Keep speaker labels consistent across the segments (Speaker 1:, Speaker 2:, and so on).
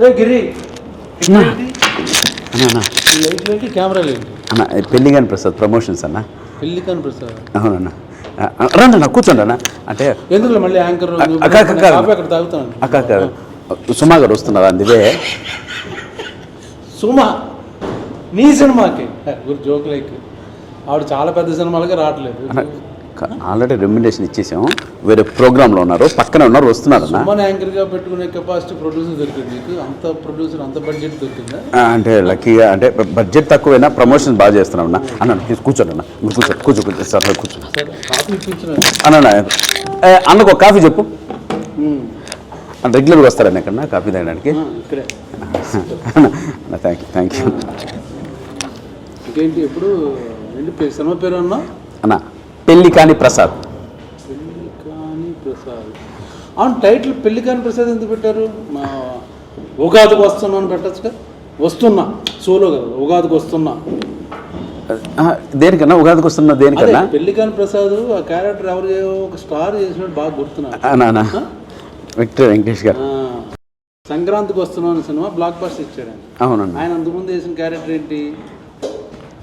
Speaker 1: గిరి camera లేదు
Speaker 2: అన్న పెళ్ళిగాని Prasad promotions అన్న.
Speaker 1: పెళ్ళికాని ప్రసాద్
Speaker 2: అవునన్నా రండి అన్న కూర్చోండి అన్న. అంటే
Speaker 1: ఎందుకు మళ్ళీ యాంకర్ అక్కడ తాగుతాను.
Speaker 2: అక్క సుమా గారు వస్తున్నారు అందుకే.
Speaker 1: సుమా నీ సినిమాకి జోక్ లైక్ ఆవిడ చాలా పెద్ద సినిమాలకి రావట్లేదు.
Speaker 2: ఆల్రెడీ రెమ్యునరేషన్ ఇచ్చేసాము, వేరే ప్రోగ్రాంలో ఉన్నారు, పక్కనే ఉన్నారు, వస్తున్నారు అన్న.
Speaker 1: సుమన్ యాంకర్గా పెట్టుకునే కెపాసిటీ ప్రొడ్యూసర్ దొరికింది నీకు? అంత ప్రొడ్యూసర్ అంత బడ్జెట్ దొరికిందా?
Speaker 2: అంటే లక్కీగా అంటే బడ్జెట్ తక్కువైనా ప్రమోషన్ బాగా చేస్తున్నాం అన్న. అన్న కూర్చోండి అన్న, కూర్చో సార్ కూర్చోండి
Speaker 1: కాఫీ ఇప్పించిన
Speaker 2: అన్న. అన్నకు ఒక కాఫీ చెప్పు. రెగ్యులర్గా వస్తారన్న ఇక్కడ కాఫీ తాగడానికి.
Speaker 1: ఇక్కడే
Speaker 2: థ్యాంక్ యూ.
Speaker 1: ఇంకేంటి ఎప్పుడు ఏంటి సినిమా పేరు అన్నా?
Speaker 2: అన్న పెళ్ళికాని ప్రసాద్.
Speaker 1: పెళ్ళికాని ప్రసాద్. అవును, టైటిల్ పెళ్ళికాని ప్రసాద్ ఎందుకు పెట్టారు? మా ఉగాదికి వస్తున్నా అని పెట్టచ్చుగా. వస్తున్నా సోలో కదా, ఉగాదికి వస్తున్నా
Speaker 2: దేనికన్నా ఉగాదికి వస్తున్నా దేనికన్నా?
Speaker 1: పెళ్ళికాని ప్రసాద్ ఆ క్యారెక్టర్ ఎవరు ఒక స్టార్ చేసినట్టు బాగా గుర్తున్నా.
Speaker 2: విక్టర్ వెంకటేష్ గారు
Speaker 1: సంక్రాంతికి వస్తున్నాను సినిమా బ్లాక్ బస్టర్ ఇచ్చాడు.
Speaker 2: అవునండి.
Speaker 1: ఆయన అంతకుముందు వేసిన క్యారెక్టర్ ఏంటి?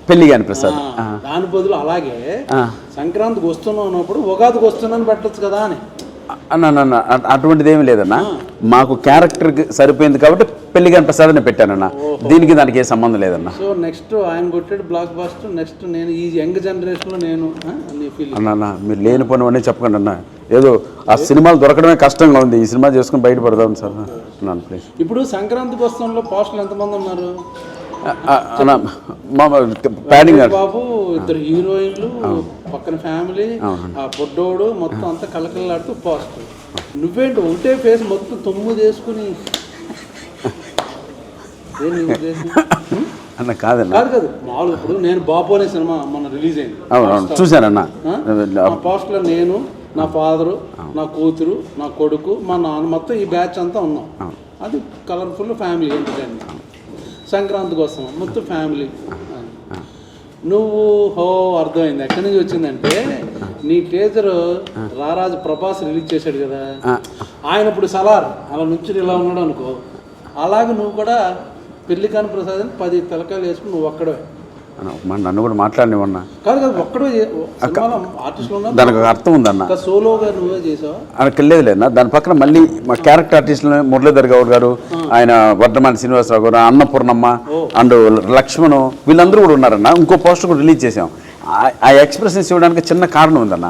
Speaker 2: పెళ్ళిగాని ప్రసాద్.
Speaker 1: దాని బదులు అలాగే సంక్రాంతికి వస్తున్నాం అన్నప్పుడు ఉగాదికి వస్తున్నాను పెట్టచ్చు కదా అని.
Speaker 2: అన్న అటువంటిది ఏమి లేదన్న, మాకు క్యారెక్టర్కి సరిపోయింది కాబట్టి పెళ్ళిగాని ప్రసాద్ అని పెట్టానన్న. దీనికి దానికి ఏ సంబంధం లేదన్న.
Speaker 1: సో నెక్స్ట్ ఆయన కొట్టాడు బ్లాక్ బస్టర్, నెక్స్ట్ నేను ఈ యంగ్ జనరేషన్లో నేను
Speaker 2: అన్న మీరు లేని పని అన్నీ చెప్పకండి అన్న. ఏదో ఆ సినిమాలు దొరకడమే కష్టంగా ఉంది, ఈ సినిమా చేసుకుని బయటపడదాం సార్ అన్నాను ప్లీజ్.
Speaker 1: ఇప్పుడు సంక్రాంతికి వస్తున్న పోస్టులు ఎంతమంది ఉన్నారు? బాబు, ఇద్దరు హీరోయిన్లు, పక్కన ఫ్యామిలీ, ఆ పొడ్డోడు, మొత్తం అంతా కలకలాడుతూ పోస్టర్. నువ్వేంటి ఒకటే ఫేస్ మొత్తం 9 వేసుకుని
Speaker 2: అన్న? కాదన్న,
Speaker 1: కాదు మామూలు. ఇప్పుడు నేను బాబు అనే సినిమా మొన్న రిలీజ్ అయింది,
Speaker 2: చూశానన్న.
Speaker 1: పోస్టర్లో నేను, నా ఫాదరు, నా కూతురు, నా కొడుకు, మా నాన్న, మొత్తం ఈ బ్యాచ్ అంతా ఉన్నాం. అది కలర్ఫుల్ ఫ్యామిలీ ఎంటర్టైన్మెంట్. సంక్రాంతికి వస్తాం మొత్తం ఫ్యామిలీ. నువ్వు అర్థమైంది ఎక్కడి నుంచి వచ్చిందంటే, నీ టీజర్ రారాజు ప్రభాస్ రిలీజ్ చేశాడు కదా, ఆయన ఇప్పుడు సలార్ అలా నుంచి ఇలా ఉన్నాడు అనుకో, అలాగే నువ్వు కూడా పెళ్ళికాని ప్రసాద్ అని 10 తలకాయలు వేసుకుని నువ్వు ఒక్కడే.
Speaker 2: నన్ను కూడా మాట్లాడినవన్నా
Speaker 1: కాదు కాదు, ఒక్కడే ఆర్టిస్టులు ఉన్నా
Speaker 2: దానికి అర్థం ఉందన్న.
Speaker 1: సోలోగా నువ్వే చేసావా?
Speaker 2: అక్కడ లేదులేదన్న. దాని పక్కన మళ్ళీ మా క్యారెక్టర్ ఆర్టిస్టులు మురళీధర్ గౌడ్ గారు, ఆయన వర్ధమాని శ్రీనివాసరావు గారు, అన్నపూర్ణమ్మ అండ్ లక్ష్మణ్, వీళ్ళందరూ కూడా ఉన్నారన్న. ఇంకో పోస్టర్ కూడా రిలీజ్ చేసాం. ఆ ఎక్స్ప్రెషన్స్ ఇవ్వడానికి చిన్న కారణం ఉందన్న.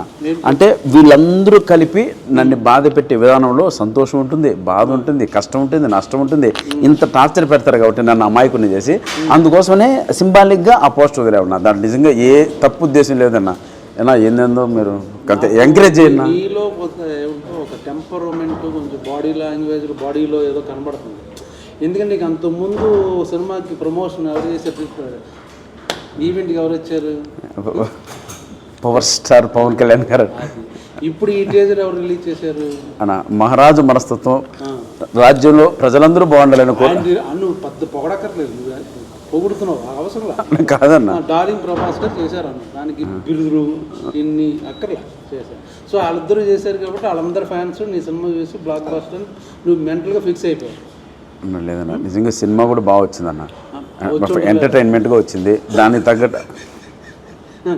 Speaker 2: అంటే వీళ్ళందరూ కలిపి నన్ను బాధ పెట్టే విధానంలో సంతోషం ఉంటుంది, బాధ ఉంటుంది, కష్టం ఉంటుంది, నష్టం ఉంటుంది. ఇంత టార్చర్ పెడతారు కాబట్టి నన్ను అమాయకుని చేసి, అందుకోసమనే సింబాలిక్గా ఆ పోస్టర్ వదిలే ఉన్నా. దాంట్లో నిజంగా ఏ తప్పు ఉద్దేశం లేదన్న. ఏనా ఏందేందో మీరు ఎంకరేజ్ చేయండి.
Speaker 1: నీలో ఒక టెంపరమెంట్, కొంచెం బాడీ లాంగ్వేజ్, బాడీలో ఏదో కనబడుతుంది. ఎందుకంటే నీకు అంతకుముందు సినిమాకి ప్రమోషన్ ఎవరు చేసే, ఈవెంట్కి ఎవరు వచ్చారు?
Speaker 2: పవర్ స్టార్ పవన్ కళ్యాణ్ గారు.
Speaker 1: ఇప్పుడు ఈ టీజర్ ఎవరు రిలీజ్ చేశారు?
Speaker 2: అన్న మహారాజు మనస్తత్వం, రాజ్యంలో ప్రజలందరూ బాగుండాలని
Speaker 1: నువ్వు పెద్ద పొగడక్కర్లేదు, పొగుడుతున్నావు అవసరం
Speaker 2: కాదన్న.
Speaker 1: డార్లింగ్ ప్రభాస్ గారు చేశారు అన్న, దానికి బిరుదులు ఇన్ని అక్కర్లా చేశారు. సో వాళ్ళిద్దరూ చేశారు కాబట్టి వాళ్ళందరూ ఫ్యాన్స్ నీ సినిమా చూసి బ్లాక్ బస్టర్ నువ్వు మెంటల్గా ఫిక్స్ అయిపోయావు.
Speaker 2: లేదన్న, నిజంగా సినిమా కూడా బాగా వచ్చిందన్న, ఎంటర్టైన్మెంట్గా వచ్చింది. దానికి తగ్గట్టు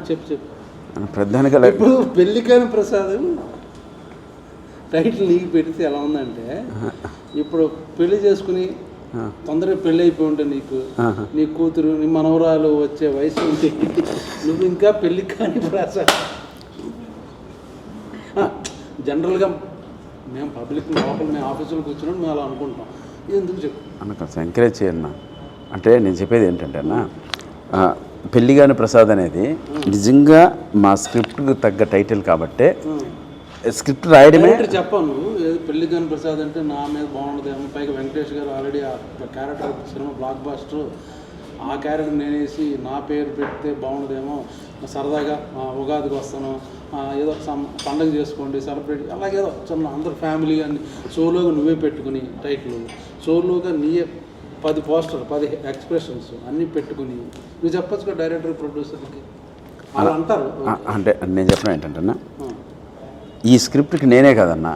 Speaker 1: చెప్పు
Speaker 2: ప్రధానిగా
Speaker 1: ఇప్పుడు పెళ్ళికాని ప్రసాద్ టైటిల్ నీకు పెడితే ఎలా ఉందంటే, ఇప్పుడు పెళ్లి చేసుకుని తొందరగా పెళ్ళి అయిపోయి ఉంటే నీకు, నీ కూతురు, నీ మనవరాలు వచ్చే వయసు ఉంటే నువ్వు ఇంకా పెళ్ళికాని ప్రసాద్. జనరల్గా మేము పబ్లిక్ లోపల మేము ఆఫీసులో కూర్చున్నాం, మేము అలా అనుకుంటాం. ఎందుకు చెప్పు
Speaker 2: అన్న, ఎంకరేజ్ చేయన్నా. అంటే నేను చెప్పేది ఏంటంటే అన్న, పెళ్ళిగాని ప్రసాద్ అనేది నిజంగా మా స్క్రిప్ట్కి తగ్గ టైటిల్ కాబట్టే స్క్రిప్ట్ రాయడమే.
Speaker 1: చెప్పాను పెళ్ళికాని ప్రసాద్ అంటే నా మీద బాగుండదేమో, పైగా వెంకటేష్ గారు ఆల్రెడీ ఆ క్యారెక్టర్ సినిమా బ్లాక్ బస్టర్, ఆ క్యారెక్టర్ నేనేసి నా పేరు పెడితే బాగుండదేమో, సరదాగా ఉగాదికి వస్తాను, ఏదో పండగ చేసుకోండి సెలబ్రేట్, అలాగేదో చిన్న అందరు ఫ్యామిలీ అని సోలోగా నువ్వే పెట్టుకుని టైటిల్, సోలోగా నీయే 10 పోస్టర్ 10 ఎక్స్ప్రెషన్స్ అన్నీ పెట్టుకుని నువ్వు చెప్పచ్చు కదా డైరెక్టర్ ప్రొడ్యూసర్కి. అలా అంటారు.
Speaker 2: అంటే నేను చెప్పిన ఏంటంటే ఈ స్క్రిప్ట్కి నేనే కదన్నా,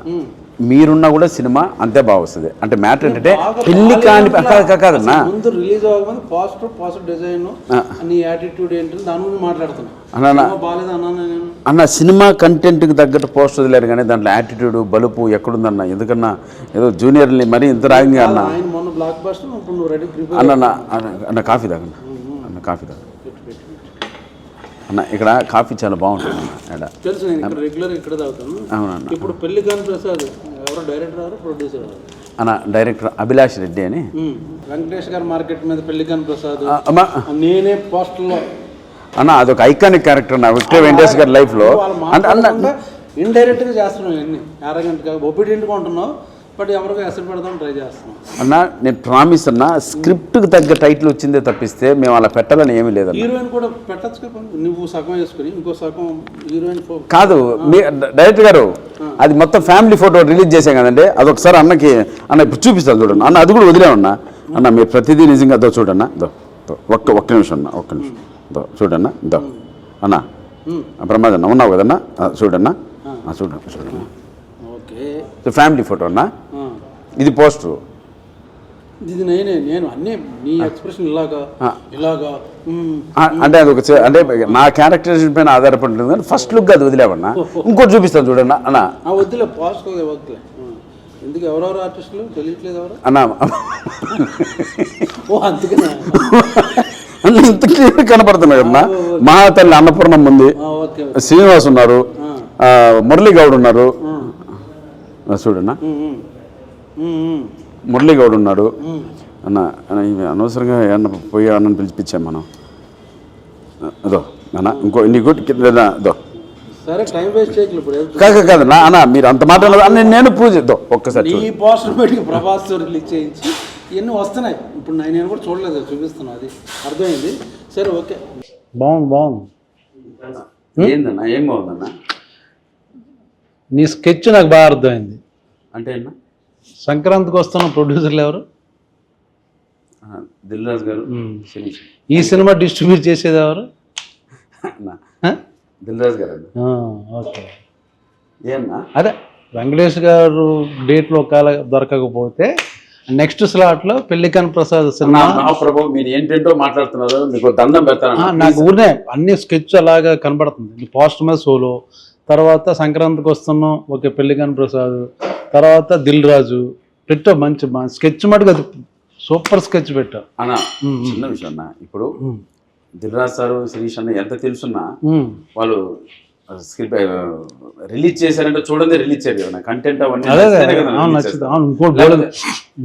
Speaker 2: మీరున్నా కూడా సినిమా అంతే బాగా వస్తుంది. అంటే మ్యాటర్ ఏంటంటే
Speaker 1: బాగా
Speaker 2: పెళ్లి కాని కాదన్నా,
Speaker 1: అసలు ముందు రిలీజ్ అవ్వకముందు పాజిటివ్ డిజైన్ నీ యాటిట్యూడ్ ఏంటి దాని గురించి మాట్లాడుతున్నా. బాగాలేదు అన్నా నేను
Speaker 2: అన్న సినిమా కంటెంట్కి తగ్గట్టు పోస్ట్ వదిలేరు కానీ దాంట్లో యాటిట్యూడ్ బలుపు ఎక్కడుందన్న, ఎందుకన్నా ఏదో జూనియర్ని మరీ ఇంత రాగింగ్ అన్న.
Speaker 1: ఆయన మొన్న బ్లాక్ బస్టర్ ఇప్పుడు నువ్వు రెడీ ప్రిపేర్
Speaker 2: అన్న కాఫీ తాగన్న, అన్న కాఫీ తాగ అన్న. ఇక్కడ కాఫీ చాలా బాగుంటుంది అన్న.
Speaker 1: తెలుసు, నేను ఇక్కడ రెగ్యులర్ ఇక్కడ తాగుతాను.
Speaker 2: అవునన్న.
Speaker 1: ఇప్పుడు పెళ్లికాని ప్రసాద్ ఎవరో డైరెక్టర్ ఎవరు ప్రొడ్యూసర్ ఎవరు
Speaker 2: అన్న? డైరెక్టర్ అభిలాష్ రెడ్డి అని.
Speaker 1: వెంకటేష్ గారి మార్కెట్ మీద పెళ్లికాని ప్రసాద్
Speaker 2: అమ్మా
Speaker 1: నేనే పోస్టర్లో
Speaker 2: అన్న అదొక ఐకానిక్ క్యారెక్టర్ అన్న విక్టర్ వెంకటేష్ గారి లైఫ్లో. అంటే అన్న
Speaker 1: ఇండైరెక్ట్గా చేస్తున్నావు ఇవన్నీ అరగంటగా ఒబీడియంట్గా ఉంటున్నావు, బట్ ఎవరికి ఎసరు పెడదాం ట్రై చేస్తున్నాం
Speaker 2: అన్న. నేను ప్రామిస్ అన్న, స్క్రిప్ట్కి తగ్గ టైటిల్ వచ్చిందే తప్పిస్తే మేము అలా పెట్టాలని ఏమీ లేదన్న.
Speaker 1: హీరోయిన్ కూడా పెట్టచ్చు కదా, నువ్వు సగం వేసుకుని ఇంకో సగం హీరోయిన్
Speaker 2: కాదు. మీ డైరెక్టర్ గారు అది మొత్తం ఫ్యామిలీ ఫోటో రిలీజ్ చేసాం కదండి, అదొకసారి అన్నకి అన్న ఇప్పుడు చూపిస్తాను చూడండి అన్న. అది కూడా వదిలేమన్నా అన్న, మీరు ప్రతిదీ నిజంగా దో చూడన్నా, దో ఒక్క నిమిషం అన్న, ఒక్క నిమిషం దో చూడన్నా, దో అన్న ప్రమాదన్న ఉన్నావు కదన్నా, చూడన్నా చూడన్నా.
Speaker 1: ఓకే,
Speaker 2: ఫ్యామిలీ ఫోటో అన్న, ఇది పోస్టరు.
Speaker 1: ఇది నేను అన్నీ నీ ఎక్స్ప్రెషన్ ఇలాగా
Speaker 2: అంటే అది ఒక అంటే నా క్యారెక్టరైజేషన్ పైన ఆధారపడి ఉంటుంది కానీ ఫస్ట్ లుక్ అది వదిలేవన్నా. ఇంకోటి చూపిస్తాను చూడన్నా అన్న.
Speaker 1: వద్దులే పాస్ట్ వద్దులే. ఎందుకు ఎవరెవరు ఆర్టిస్టులు తెలియట్లేదు ఎవరు
Speaker 2: అన్న?
Speaker 1: ఓ అందుకనే
Speaker 2: అన్న ఇంత క్లియర్ కనపడుతున్నాయి కదన్నా. మహాతల్లి అన్నపూర్ణమ్మ ఉంది, శ్రీనివాస్ ఉన్నారు, మురళీ గౌడ్ ఉన్నారు చూడన్నా, మురళీ గౌడ్ ఉన్నాడు అన్న. అనవసరంగా ఏమన్నా పోయి అన్నని పిలిపించాం మనం. అదో అన్న ఇంకో నీకు దో
Speaker 1: సరే టైం వేస్ట్ చేయట్లేదు ఇప్పుడు.
Speaker 2: కాదు నా అన్న, మీరు అంత మాట్లాడదు నేను ప్రూవ్ చేద్దాం ఒక్కసారి.
Speaker 1: ఈ పోస్టర్ పెట్టి ప్రభాస్ రిలీజ్ చేయించి ఇవన్నీ వస్తున్నాయి ఇప్పుడు. నేను కూడా చూడలేదు, చూపిస్తున్నాను, అది అర్థమైంది. సరే ఓకే, బాగుంది.
Speaker 2: ఏందన్నా? ఏం బాగుందన్నా?
Speaker 1: నీ స్కెచ్ నాకు బాగా అర్థమైంది.
Speaker 2: అంటే అన్న
Speaker 1: సంక్రాంతికి వస్తున్న ప్రొడ్యూసర్లు ఎవరు?
Speaker 2: దిల్ రాజు గారు.
Speaker 1: ఈ సినిమా డిస్ట్రిబ్యూట్ చేసేది ఎవరు?
Speaker 2: దిల్ రాజు గారు.
Speaker 1: ఓకే,
Speaker 2: ఏమన్నా
Speaker 1: అదే వెంకటేష్ గారు డేట్లో ఒకవేళ దొరకకపోతే నెక్స్ట్ స్లాట్లో పెళ్లికాని ప్రసాద్ సినిమా.
Speaker 2: ప్రభు మీరు ఏంటంటో మాట్లాడుతున్నారు, మీకు దండం పెడతాను.
Speaker 1: నాకు ఊరినే అన్ని స్కెచ్ అలాగా కనబడుతుంది. పోస్ట్ మీద సోలో, తర్వాత సంక్రాంతికి వస్తున్నాం ఓకే పెళ్లికాని ప్రసాద్, తర్వాత దిల్ రాజు పెట్టావు. మంచి స్కెచ్ మటుకు అది సూపర్ స్కెచ్ పెట్టావు
Speaker 2: అన్న. చిన్న విషయం అన్న, ఇప్పుడు దిల్ రాజు సారు శిరీష్ అన్న ఎంత తెలుసున్నా వాళ్ళు స్క్రిప్ట్ రిలీజ్ చేశారంటే చూడండి రిలీజ్ చేయరు కదా కంటెంట్ అవన్నీ.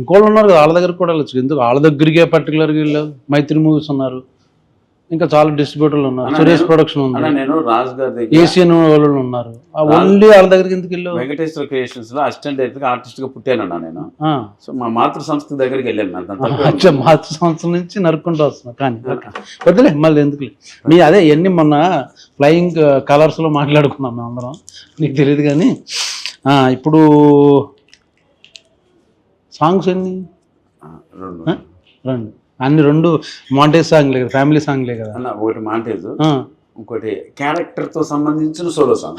Speaker 2: ఇంకోళ్ళు ఉన్నారు కదా వాళ్ళ దగ్గర కూడా వెళ్ళచ్చు. ఎందుకు వాళ్ళ దగ్గరికే పర్టికులర్గా వెళ్ళావు? మైత్రి మూవీస్ ఉన్నారు, ఇంకా చాలా డిస్ట్రిబ్యూటర్లు ఉన్నారు, సురేష్ ప్రొడక్షన్ ఉంది, నేను రాజు గారి దగ్గర ఏషియన్ వాళ్ళు ఉన్నారు. ఓన్లీ వాళ్ళ దగ్గరికి ఎందుకు వెళ్ళావు? వెంకటేశ్వర క్రియేషన్స్ లో అసిస్టెంట్ డైరెక్టర్ ఆర్టిస్ట్ గా పుట్టానన్నా నేను. సో మా మాతృ సంస్థ దగ్గరికి వెళ్ళాను. మాతృ సంస్థ నుంచి నరుక్కుంటూ వస్తున్నా. కానీ వద్దులే మళ్ళీ ఎందుకులే. మీ అదే ఎన్ని మొన్న ఫ్లయింగ్ కలర్స్ లో మాట్లాడుకున్నాం మేము అందరం, నీకు తెలియదు. కానీ ఇప్పుడు సాంగ్స్ ఎన్ని? రెండు. అన్ని రెండు మాంటేజ్ సాంగ్లే కదా, ఫ్యామిలీ సాంగ్లే కదా అన్న. ఒకటి మాంటేజ్, ఇంకోటి క్యారెక్టర్ తో సంబంధించిన సోలో సాంగ్.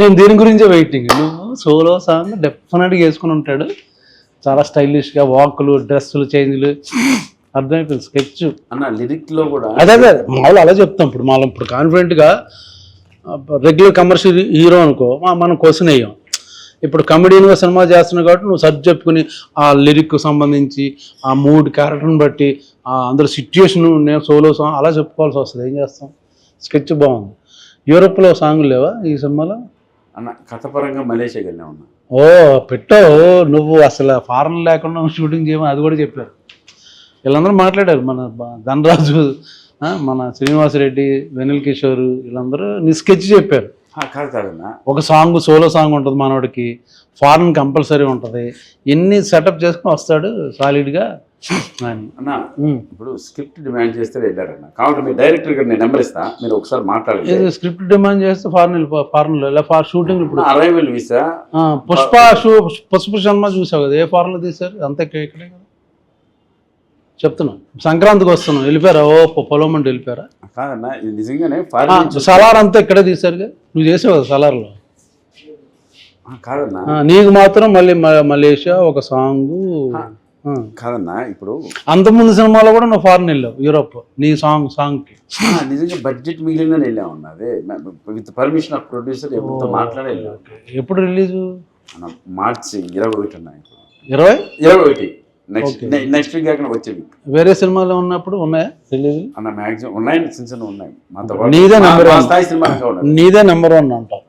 Speaker 2: నేను దీని గురించే వెయిటింగ్. నువ్వు సోలో సాంగ్ డెఫినెట్గా వేసుకుని ఉంటాడు, చాలా స్టైలిష్గా వాకులు, డ్రెస్సులు, చేంజ్లు అర్థమైపోయింది. స్కెచ్ అన్న లిరిక్ లో కూడా అదే మామూలు అలా చెప్తాం. ఇప్పుడు మనం ఇప్పుడు కాన్ఫిడెంట్గా రెగ్యులర్ కమర్షియల్ హీరో అనుకో మనం క్వశ్చన్ వేయం. ఇప్పుడు కమెడీగా సినిమా చేస్తున్నావు కాబట్టి నువ్వు సర్చ్ చెప్పుకుని ఆ లిరిక్ సంబంధించి ఆ మూడ్ క్యారెక్టర్ని బట్టి అందరూ సిచ్యుయేషన్ నేను సోలో సాంగ్ అలా చెప్పుకోవాల్సి వస్తుంది. ఏం చేస్తాం? స్కెచ్ బాగుంది. యూరోప్లో సాంగ్లు లేవా ఈ సినిమాలో అన్న? కథపరంగా మలేషియాకి వెళ్ళా ఉన్నా. ఓ పెట్టావు నువ్వు, అసలు ఫారెన్ లేకుండా షూటింగ్ చేయమని అది కూడా చెప్పారు. వీళ్ళందరూ మాట్లాడారు, మన ధనరాజు, మన శ్రీనివాసరెడ్డి, వెనిల్ కిషోర్, వీళ్ళందరూ నీ స్కెచ్ చెప్పారు. కాదన్నా ఒక సాంగ్ సోలో సాంగ్ ఉంటుంది మనోడికి, ఫారెన్ కంపల్సరీ ఉంటుంది, ఎన్ని సెటప్ చేసుకుని వస్తాడు సాలిడ్గా అన్న. ఇప్పుడు స్క్రిప్ట్ డిమాండ్ చేస్తే వెళ్ళారన్న, కాబట్టి మీ డైరెక్టర్ గారు నేను నెంబర్ ఇస్తా, మీరు ఒకసారి మాట్లాడండి. స్క్రిప్ట్ డిమాండ్ చేస్తే ఫారెన్లో ఇలా షూటింగ్. ఇప్పుడు అరైవల్ వీసా పుష్ప సినిమా చూసావు కదా, ఏ ఫారెన్లో తీశారు? అంతా ఇక్కడే కదా చెప్తున్నాం. సంక్రాంతికి వస్తున్నాం, వెళ్ళిపోయారా? ఓ పొలం అంటే వెళ్ళిపోయారా? కాదన్నా ఇది నిజంగానే. సలార్ అంతా ఇక్కడే తీశారుగా, నువ్వు చేసావు కదా సలార్లో. కాదన్నా
Speaker 1: నీకు మాత్రం మళ్ళీ మలేషియా ఒక సాంగ్.
Speaker 2: కాదన్నా ఇప్పుడు
Speaker 1: అంతకుముందు సినిమాలో కూడా నువ్వు ఫారెన్ వెళ్ళావు, యూరోప్, నీ సాంగ్కి.
Speaker 2: నిజంగా బడ్జెట్ మిగిలిందని వెళ్ళామన్నా, అదే విత్ పర్మిషన్ ఆఫ్ ప్రొడ్యూసర్ ఎవరితో మాట్లాడే వెళ్ళాం.
Speaker 1: ఎప్పుడు రిలీజు?
Speaker 2: మార్చి 21 అన్నా.
Speaker 1: 21
Speaker 2: నెక్స్ట్ వీక్ కాకుండా వచ్చే వీక్.
Speaker 1: వేరే సినిమాలో ఉన్నప్పుడు ఉన్నాయా రిలీజ్?
Speaker 2: అన్న మ్యాక్సిమం ఉన్నాయి, చిన్న ఉన్నాయి. మాతో
Speaker 1: నీదే నెంబర్ వన్
Speaker 2: స్థాయి సినిమా
Speaker 1: నీదే నెంబర్ వన్ అంటావు.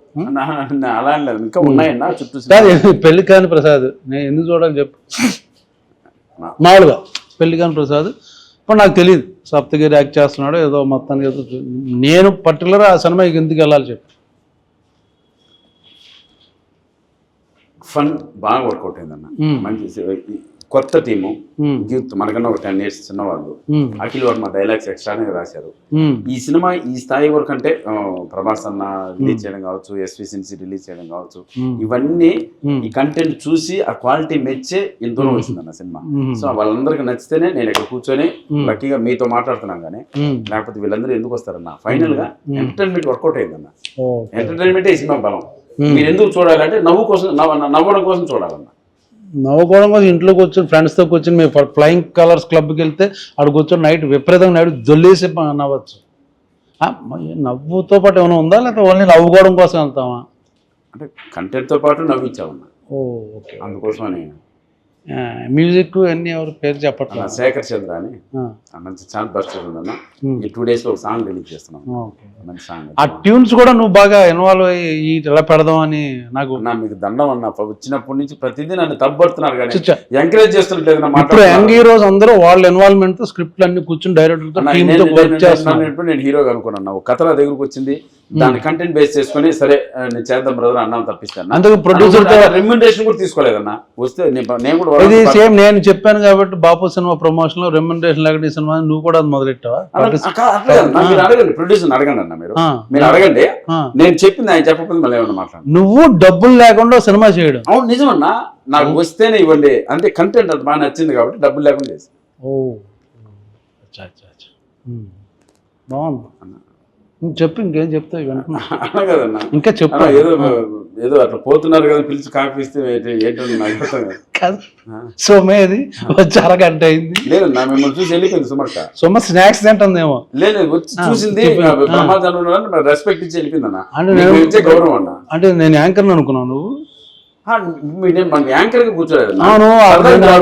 Speaker 2: అలా లేదు, ఇంకా ఉన్నాయన్నా చుట్టూ.
Speaker 1: పెళ్లి కాని ప్రసాద్ నేను ఎందుకు చూడాలి చెప్పు? మామూలుగా పెళ్లి కాని ప్రసాద్ ఇప్పుడు నాకు తెలియదు, సప్తగిరి యాక్ట్ చేస్తున్నాడు ఏదో మొత్తానికి ఏదో. నేను పర్టికులర్ ఆ సినిమాకి ఎందుకు వెళ్ళాలి చెప్పు?
Speaker 2: ఫన్ బాగా వర్కౌట్ అయిందన్న. మంచి కొత్త టీము, యూత్ మనకన్నా ఒక 10 years చిన్నవాళ్ళు. అఖిల్ వర్మ డైలాగ్స్ ఎక్స్ట్రాగా రాశారు. ఈ సినిమా ఈ స్థాయి వరకు అంటే ప్రభాస్ అన్న రిలీజ్ చేయడం కావచ్చు, ఎస్వి సిన్సి రిలీజ్ చేయడం కావచ్చు, ఇవన్నీ ఈ కంటెంట్ చూసి ఆ క్వాలిటీ మెచ్చే ఇంత దూరం వచ్చిందన్న సినిమా. సో వాళ్ళందరికీ నచ్చితేనే నేను ఇక్కడ కూర్చొని లక్కీగా మీతో మాట్లాడుతున్నాను. కానీ లేకపోతే వీళ్ళందరూ ఎందుకు వస్తారన్న? ఫైనల్ గా ఎంటర్టైన్మెంట్ వర్కౌట్ అయిందన్న. ఎంటర్టైన్మెంటే ఈ సినిమా బలం. మీరు ఎందుకు చూడాలంటే నవ్వడం కోసం చూడాలన్న.
Speaker 1: నవ్వుకోవడం కోసం ఇంట్లోకి వచ్చి ఫ్రెండ్స్తో కూర్చొని మేము ఫ్లయింగ్ కలర్స్ క్లబ్కి వెళ్తే అక్కడ కూర్చొని నైట్ విపరీతంగా నైట్ జొల్లేసి నవ్వచ్చు. నవ్వుతో పాటు ఏమైనా ఉందా, లేకపోతే ఓన్లీ నవ్వుకోవడం కోసం వెళ్తామా?
Speaker 2: అంటే కంటెంట్తో పాటు నవ్వించామన్నా.
Speaker 1: ఓకే,
Speaker 2: అందుకోసమని.
Speaker 1: మ్యూజిక్ అన్ని ఎవరు పేరు చెప్పట్లా?
Speaker 2: శేఖర్ చంద్ర అని మంచి ఛాన్స్ బస్ట్ ఉందన్న. ఈ 2 days లో ఒక సాంగ్ రిలీజ్ చేస్తున్నాం. మంచి సాంగ్.
Speaker 1: ఆ ట్యూన్స్ కూడా నువ్వు బాగా ఇన్వాల్వ్ అయ్యి ఎలా పెడదాం అని నాకు.
Speaker 2: మీకు దండం అన్న, వచ్చినప్పటి నుంచి ప్రతిదీ నన్ను తప్పడుతున్నారు కానీ ఎంకరేజ్ చేస్తున్నట్లేదు.
Speaker 1: ఇప్పుడు యంగ్ హీరోస్ అందరూ వాళ్ళ ఇన్వాల్వ్మెంట్ తో స్క్రిప్ట్లు అన్ని కూర్చొని డైరెక్టర్
Speaker 2: నేను హీరోగా అనుకున్నాను. ఒక కథ నా దగ్గరకు వచ్చింది, దాని కంటెంట్ బేస్ చేసుకుని సరే నేను చేద్దాం బ్రదర్ అన్నాను తప్పిస్తాను.
Speaker 1: అందుకు ప్రొడ్యూసర్
Speaker 2: రెమ్యునరేషన్ కూడా తీసుకోలేదన్నా. వస్తే నేను కూడా
Speaker 1: ఇది సేమ్ నేను చెప్పాను కాబట్టి బాపు సినిమా ప్రమోషన్ లో రెమ్యునరేషన్ లేకపోతే ఈ సినిమా నువ్వు కూడా మొదలెట్టావా?
Speaker 2: మీరు అడగండి, ప్రొడ్యూసర్ అడగండి అన్న. మీరు అడగండి, నేను చెప్పింది ఆయన చెప్పకపోతే మళ్ళీ ఏమన్నా మాట్లాడు.
Speaker 1: నువ్వు డబ్బులు లేకుండా సినిమా చేయడం
Speaker 2: అవును నిజమన్నా. నాకు వస్తేనే ఇవ్వండి అంతే. కంటెంట్ అది బాగా నచ్చింది కాబట్టి డబ్బులు లేకుండా చేసి.
Speaker 1: బాగుంది, చెప్పు. ఇంకేం చెప్తావు
Speaker 2: అన్నా కదన్నా?
Speaker 1: ఇంకా చెప్పు.
Speaker 2: ఏదో అట్లా పోతున్నారు కదా, పిలిచి కాఫీ ఇస్తే ఏంటో నాకు అర్థం
Speaker 1: కాదు. సోమేది వచ్చి అరగంట అయింది.
Speaker 2: లేదన్నా, మిమ్మల్ని చూసి వెళ్ళిపోయింది సుమక్క.
Speaker 1: సోమ స్నాక్స్ తింటుందేమో.
Speaker 2: లేదు, వచ్చి చూసింది, ప్రమాదాలు రెస్పెక్ట్ ఇచ్చి వెళ్ళిపోయింది అన్న.
Speaker 1: అంటే
Speaker 2: గౌరవం అన్న.
Speaker 1: అంటే నేను యాంకర్ అనుకున్నాను, నువ్వు
Speaker 2: యాంకర్ గా కూర్చోలేదు.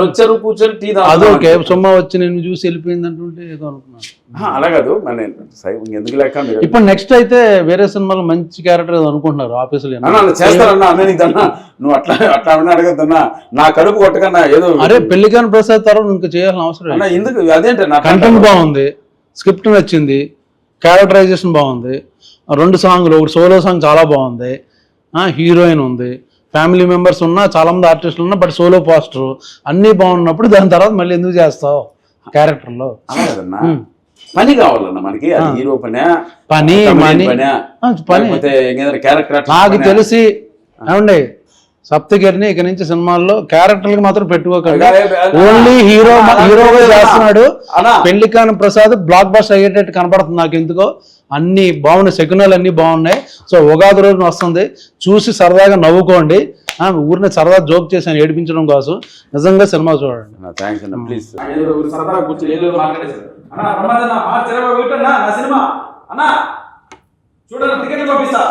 Speaker 2: వచ్చారు కూర్చొని టీ
Speaker 1: అదొకే. సొమ్మ వచ్చి నేను చూసి వెళ్ళిపోయింది అంటుంటే ఏదో అనుకున్నాను.
Speaker 2: అలా కాదు, ఎందుకు లేక.
Speaker 1: ఇప్పుడు నెక్స్ట్ అయితే వేరే సినిమాలో మంచి క్యారెక్టర్ అనుకుంటున్నారు ఆఫీసులో.
Speaker 2: చేస్తారన్నా అన్న, నువ్వు అట్లా అట్లా అడగద్దన్నా. నా కడుపు కొట్టకన్నా ఏదో.
Speaker 1: అరే పెళ్లికాని ప్రసాద్ తర్వాత ఇంకా చేయాల్సిన అవసరం
Speaker 2: ఎందుకు? అదేంటే
Speaker 1: కంటెంట్ బాగుంది, స్క్రిప్ట్ నచ్చింది, క్యారెక్టరైజేషన్ బాగుంది, 2 సాంగ్లు, ఒకటి సోలో సాంగ్ చాలా బాగుంది, హీరోయిన్ ఉంది, ఫ్యామిలీ మెంబర్స్ ఉన్నా, చాలా మంది ఆర్టిస్టులు ఉన్నా, బట్ సోలో పోస్టర్ అన్నీ బాగున్నప్పుడు దాని తర్వాత మళ్ళీ ఎందుకు చేస్తావు క్యారెక్టర్లో?
Speaker 2: అలాగదన్నా, పని కావాలన్నా మనకి. హీరో
Speaker 1: పని
Speaker 2: క్యారెక్టర్.
Speaker 1: నాకు తెలిసి ఏమండి, సప్తగిరిని ఇక నుంచి సినిమాల్లో క్యారెక్టర్కి మాత్రం పెట్టుకోకండి. ఓన్లీ హీరోగా చేస్తున్నాడు. పెళ్లికాని ప్రసాద్ బ్లాక్ బస్టర్ అయ్యేటట్టు కనపడుతుంది నాకు ఎందుకో. అన్ని బాగున్నాయి, శకునాలు అన్ని బాగున్నాయి. సో ఉగాది రోజున వస్తుంది, చూసి సరదాగా నవ్వుకోండి. ఊరిని సరదా జోక్ చేశాను ఏడిపించడం కోసం. నిజంగా సినిమా చూడండి.
Speaker 2: చూడండి, టికెట్లు పంపిస్తా.